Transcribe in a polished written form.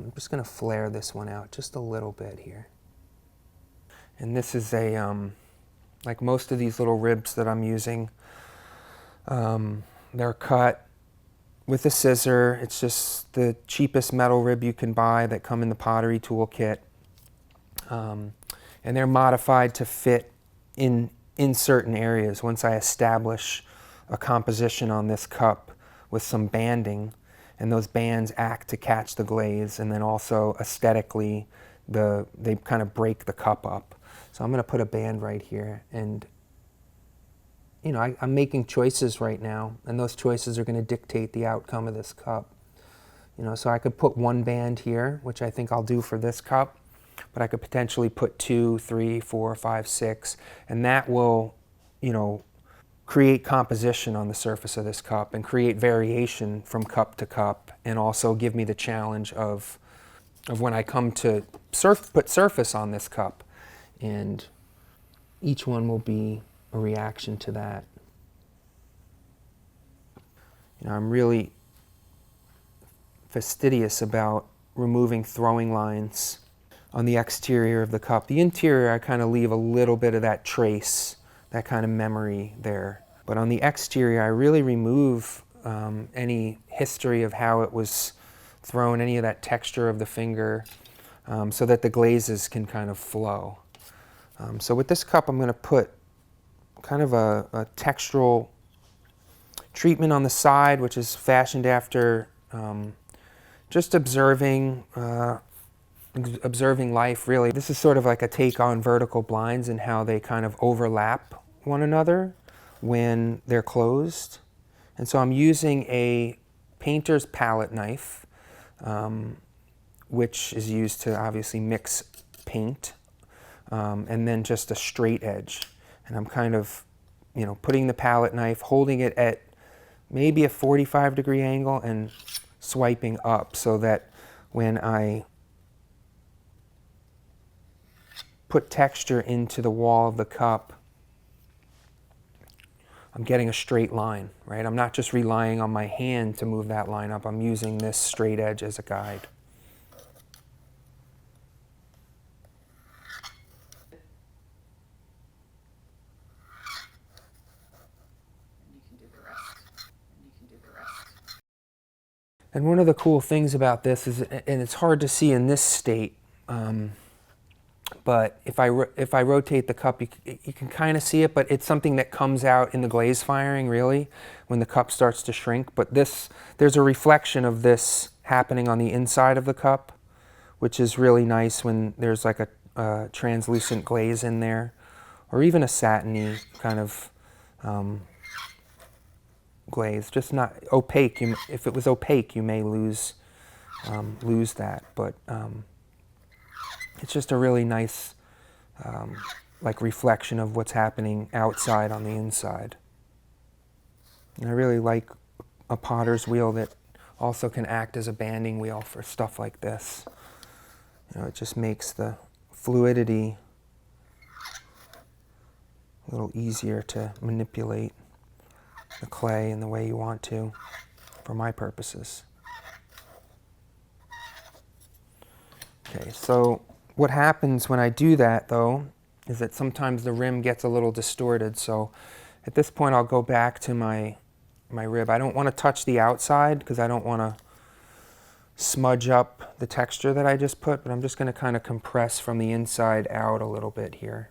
I'm just going to flare this one out just a little bit here. And this is a, like most of these little ribs that I'm using, they're cut with a scissor. It's just the cheapest metal rib you can buy that come in the pottery tool kit. And they're modified to fit in certain areas. Once I establish a composition on this cup with some banding, and those bands act to catch the glaze, and then also aesthetically they kind of break the cup up. So I'm going to put a band right here, and you know, I'm making choices right now, and those choices are going to dictate the outcome of this cup. You know, so I could put one band here, which I think I'll do for this cup, but I could potentially put 2, 3, 4, 5, 6, and that will, you know, create composition on the surface of this cup and create variation from cup to cup, and also give me the challenge of when I come to put surface on this cup, and each one will be a reaction to that. You know, I'm really fastidious about removing throwing lines on the exterior of the cup. The interior, I kind of leave a little bit of that trace, that kind of memory there. But on the exterior, I really remove any history of how it was thrown, any of that texture of the finger, so that the glazes can kind of flow. So with this cup, I'm going to put kind of a textural treatment on the side, which is fashioned after just observing life, really. This is sort of like a take on vertical blinds and how they kind of overlap one another when they're closed. And so I'm using a painter's palette knife, which is used to obviously mix paint, and then just a straight edge. And I'm kind of, you know, putting the palette knife, holding it at maybe a 45-degree angle and swiping up, so that when I put texture into the wall of the cup, I'm getting a straight line, right? I'm not just relying on my hand to move that line up. I'm using this straight edge as a guide. And one of the cool things about this is, and it's hard to see in this state, but if I rotate the cup, you can kind of see it, but it's something that comes out in the glaze firing, really, when the cup starts to shrink. But there's a reflection of this happening on the inside of the cup, which is really nice when there's like a translucent glaze in there, or even a satiny kind of glaze, just not opaque. If it was opaque, you may lose that, but it's just a really nice like reflection of what's happening outside on the inside. And I really like a potter's wheel that also can act as a banding wheel for stuff like this. You know, it just makes the fluidity a little easier to manipulate the clay in the way you want to, for my purposes. Okay, so what happens when I do that, though, is that sometimes the rim gets a little distorted. So at this point, I'll go back to my rib. I don't want to touch the outside because I don't want to smudge up the texture that I just put, but I'm just going to kind of compress from the inside out a little bit here.